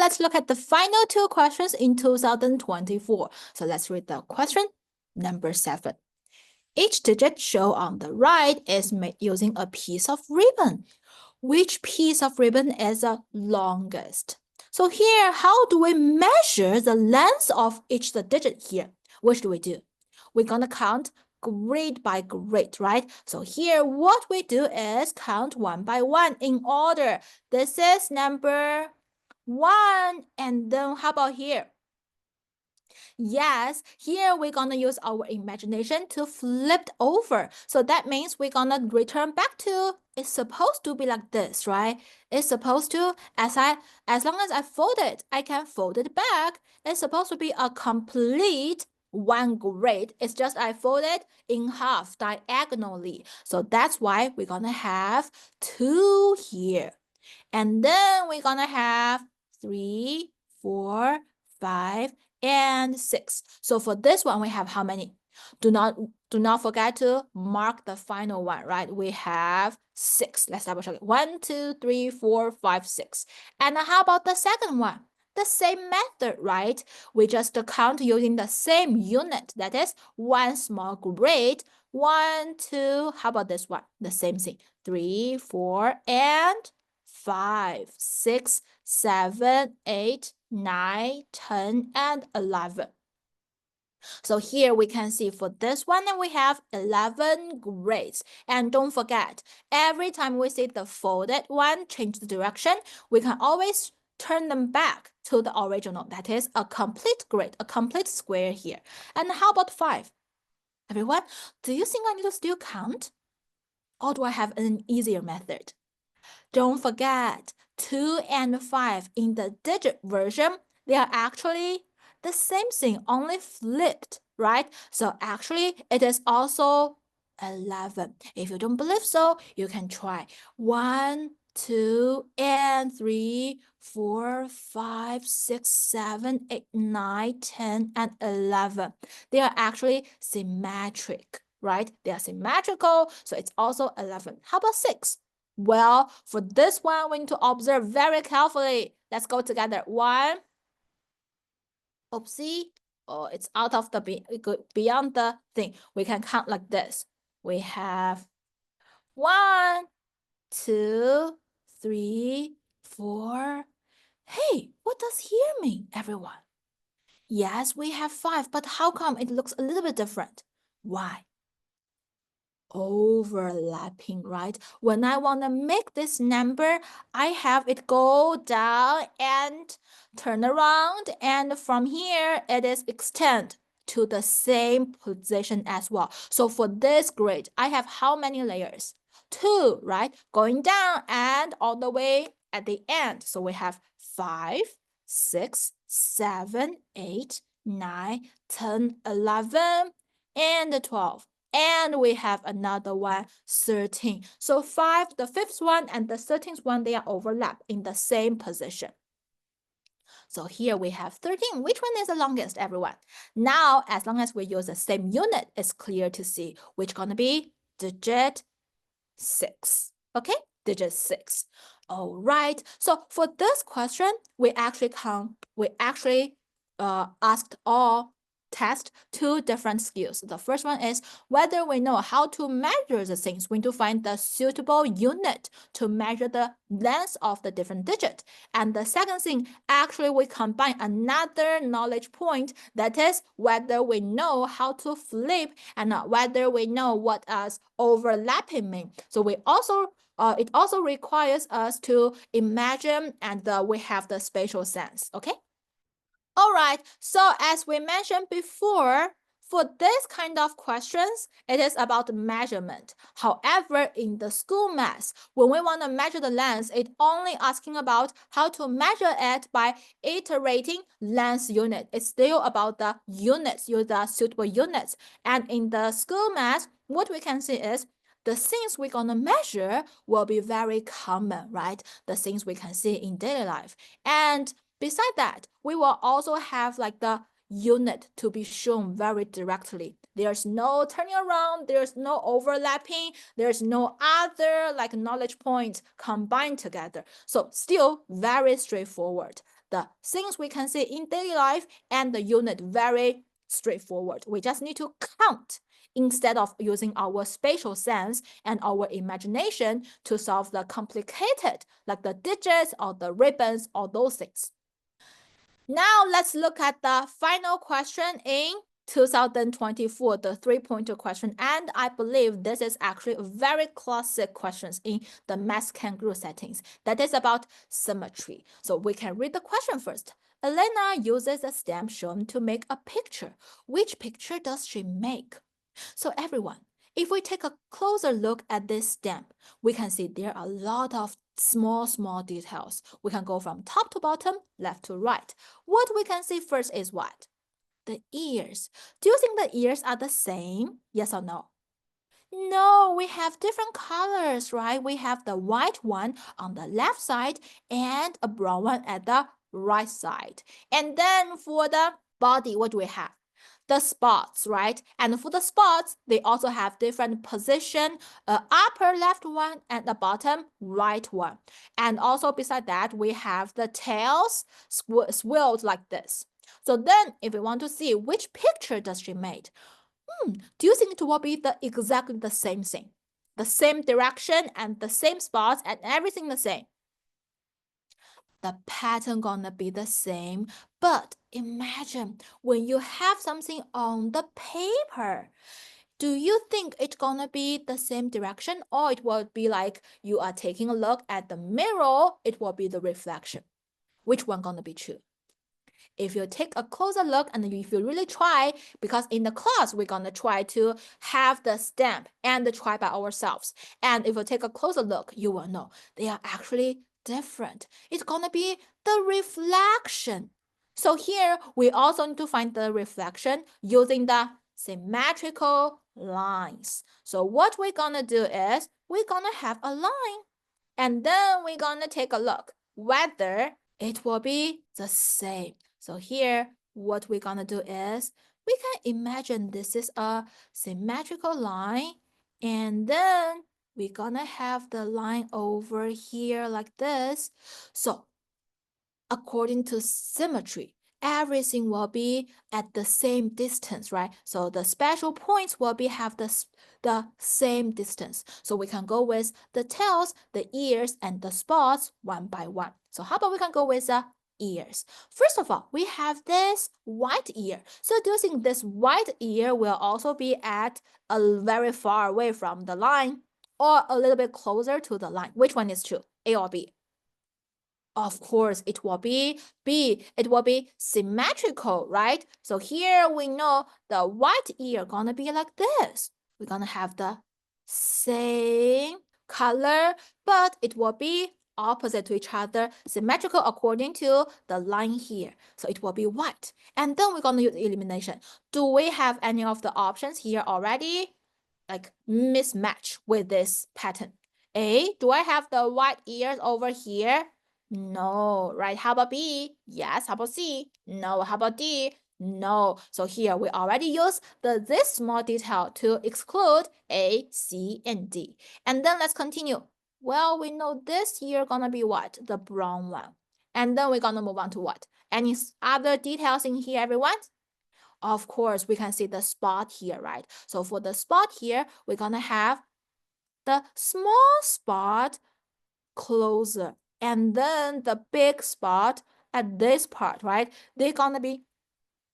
let's look at the final two questions in 2024. So let's read the question number 7. Each digit shown on the right is made using a piece of ribbon. Which piece of ribbon is the longest? So here, how do we measure the length of each digit here? What do we do? We're going to count grade by grade, right? So here, what we do is count one by one in order. This is number 1. And then how about here? Yes, here we're gonna use our imagination to flip over. So that means we're gonna return back to, it's supposed to be like this, right? It's supposed to, as long as I fold it, I can fold it back. It's supposed to be a complete one grade. It's just I fold it in half diagonally. So that's why we're gonna have 2 here. And then we're gonna have 3, 4, 5, and 6. So for this one, we have how many? Do not forget to mark the final one, right? We have 6. Let's double check it. 1, 2, 3, 4, 5, 6. And how about the second one? The same method, right? We just count using the same unit. That is one small grade. 1, 2. How about this one? The same thing. 3, 4, and 5, 6, 7, 8, 9, 10, and 11. So here we can see for this one, we have 11 grades. And don't forget, every time we see the folded one change the direction, we can always turn them back to the original. That is a complete grade, a complete square here. And how about 5? Everyone, do you think I need to still count? Or do I have an easier method? Don't forget, 2 and 5 in the digit version, they are actually the same thing, only flipped, right? So actually, it is also 11. If you don't believe so, you can try 1, 2, and 3, 4, 5, 6, 7, 8, 9, 10, and 11. They are actually symmetric, right? They are symmetrical, so it's also 11. How about 6? Well, for this one, we need to observe very carefully. Let's go together. 1. Oopsie. Oh, it's out of the beyond the thing. We can count like this. We have 1, 2, 3, 4. Hey, what does here mean, everyone? Yes, we have 5, but how come it looks a little bit different? Why? Overlapping, right? When I want to make this number, I have it go down and turn around, and from here it is extend to the same position as well. So for this grade, I have how many layers? 2, right? Going down and all the way at the end. So we have 5, 6, 7, 8, 9, 10, 11, and 12. And we have another one, 13. So 5, the 5th one and the 13th one, they are overlapped in the same position. So here we have 13. Which one is the longest, everyone? Now, as long as we use the same unit, it's clear to see which gonna be digit 6. Okay, digit 6. All right. So for this question, we actually asked all test 2 different skills. The first one is whether we know how to measure the things. We need to find the suitable unit to measure the length of the different digit. And the second thing, actually we combine another knowledge point, that is whether we know how to flip and whether we know what does overlapping mean. So we also it also requires us to imagine and we have the spatial sense. Okay. All right, so as we mentioned before, for this kind of questions, it is about measurement. However, in the school math, when we want to measure the length, it's only asking about how to measure it by iterating length unit. It's still about the units, use the suitable units. And in the school math, what we can see is the things we're going to measure will be very common, right? The things we can see in daily life. And beside that, we will also have like the unit to be shown very directly. There's no turning around, there's no overlapping, there's no other like knowledge points combined together. So still very straightforward. the things we can see in daily life and the unit very straightforward. We just need to count instead of using our spatial sense and our imagination to solve the complicated, like the digits or the ribbons or those things. Now let's look at the final question in 2024, the 3-pointer question. And I believe this is actually a very classic questions in the Math Kangaroo settings. That is about symmetry. So we can read the question first. Elena uses a stamp shown to make a picture. Which picture does she make? So everyone, if we take a closer look at this stamp, we can see there are a lot of small details. We can go from top to bottom, left to right. What we can see first is what? The ears. Do you think the ears are the same? Yes or no? No, we have different colors, right? We have the white one on the left side and a brown one at the right side. And then for the body, what do we have? The spots, right? And for the spots, they also have different position, upper left one and the bottom right one. And also beside that, we have the tails swirled like this. So then if we want to see which picture does she make, do you think it will be exactly the same thing? The same direction and the same spots and everything the same? The pattern gonna be the same, but imagine when you have something on the paper, do you think it's gonna be the same direction, or it will be like you are taking a look at the mirror, it will be the reflection? Which one gonna be true? If you take a closer look and if you really try, because in the class we're gonna try to have the stamp and try by ourselves, and if you take a closer look, you will know they are actually different. It's gonna be the reflection. So here we also need to find the reflection using the symmetrical lines. So what we're gonna do is we're gonna have a line, and then we're gonna take a look whether it will be the same. So here, what we're gonna do is we can imagine this is a symmetrical line, and then we're gonna have the line over here like this. So according to symmetry, everything will be at the same distance, right? So the special points will be have the same distance. So we can go with the tails, the ears, and the spots one by one. So how about we can go with the ears? First of all, we have this white ear. So do you think this white ear will also be at a very far away from the line or a little bit closer to the line? Which one is true, A or B? Of course, it will be B. It will be symmetrical, right? So here we know the white ear gonna be like this. We're gonna have the same color, but it will be opposite to each other, symmetrical according to the line here. So it will be white. And then we're gonna use elimination. Do we have any of the options here already? Like mismatch with this pattern. A, do I have the white ears over here? No, right? How about B? Yes. How about C? No. How about D? No. So here we already use this small detail to exclude A, C, and D. And then let's continue. Well, we know this here gonna be what? The brown one. And then we're gonna move on to what? Any other details in here, everyone? Of course, we can see the spot here, right? So for the spot here, we're gonna have the small spot closer, and then the big spot at this part, right? They're gonna be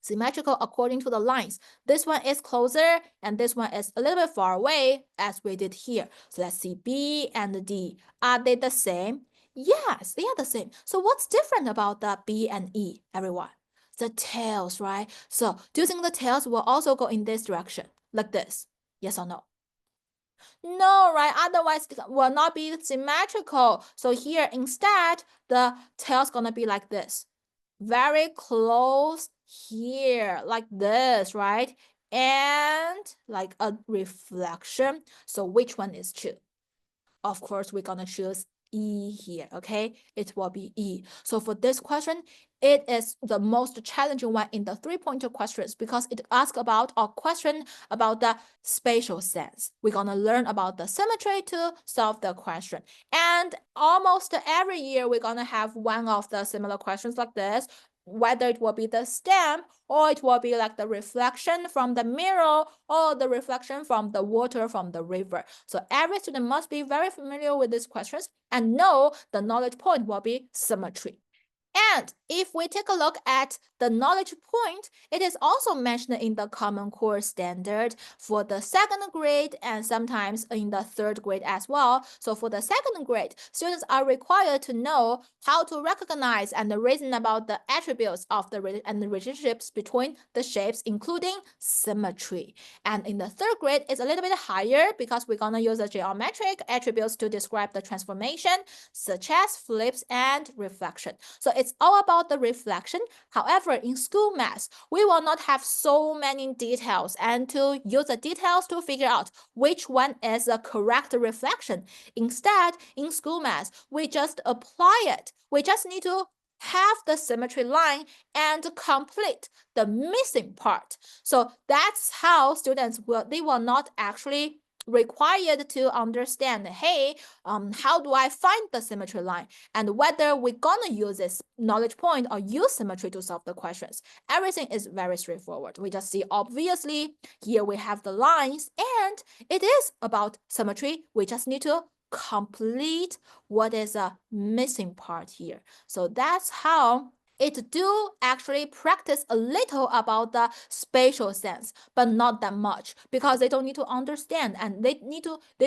symmetrical according to the lines. This one is closer and this one is a little bit far away, as we did here. So let's see, B and D, are they the same? Yes, they are the same. So what's different about the B and E, everyone? The tails, right? So do you think the tails will also go in this direction, like this? Yes or no? No, right? Otherwise, it will not be symmetrical. So here, instead, the tail's gonna be like this. Very close here, like this, right? And like a reflection. So which one is true? Of course, we're gonna choose E here, okay? It will be E. So for this question, it is the most challenging one in the three-pointer questions because it asks about a question about the spatial sense. We're gonna learn about the symmetry to solve the question. And almost every year, we're gonna have one of the similar questions like this, whether it will be the stem or it will be like the reflection from the mirror or the reflection from the water from the river. So every student must be very familiar with these questions and know the knowledge point will be symmetry. And if we take a look at the knowledge point, it is also mentioned in the Common Core standard for the second grade and sometimes in the third grade as well. So for the second grade, students are required to know how to recognize and reason about the attributes of and the relationships between the shapes, including symmetry. And in the third grade, it's a little bit higher because we're gonna use the geometric attributes to describe the transformation, such as flips and reflection. So it's all about the reflection. However, in school math, we will not have so many details and to use the details to figure out which one is the correct reflection. Instead, in school math, we just apply it. We just need to have the symmetry line and complete the missing part. So that's how students will not actually required to understand, hey, how do I find the symmetry line and whether we're gonna use this knowledge point or use symmetry to solve the questions. Everything is very straightforward. We just see obviously here we have the lines and it is about symmetry. We just need to complete what is a missing part here. So that's how it do actually practice a little about the spatial sense, but not that much because they don't need to understand and they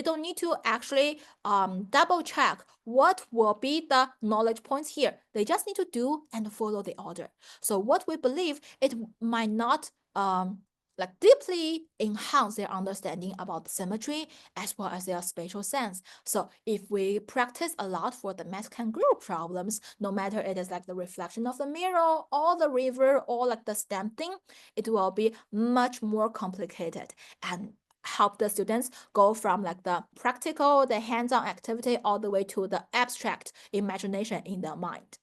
don't need to actually double check what will be the knowledge points here. They just need to do and follow the order. So what we believe, it might not like deeply enhance their understanding about symmetry as well as their spatial sense. So if we practice a lot for the Math Kangaroo problems, no matter it is like the reflection of the mirror or the river or like the stem thing, it will be much more complicated and help the students go from like the practical, the hands-on activity all the way to the abstract imagination in their mind.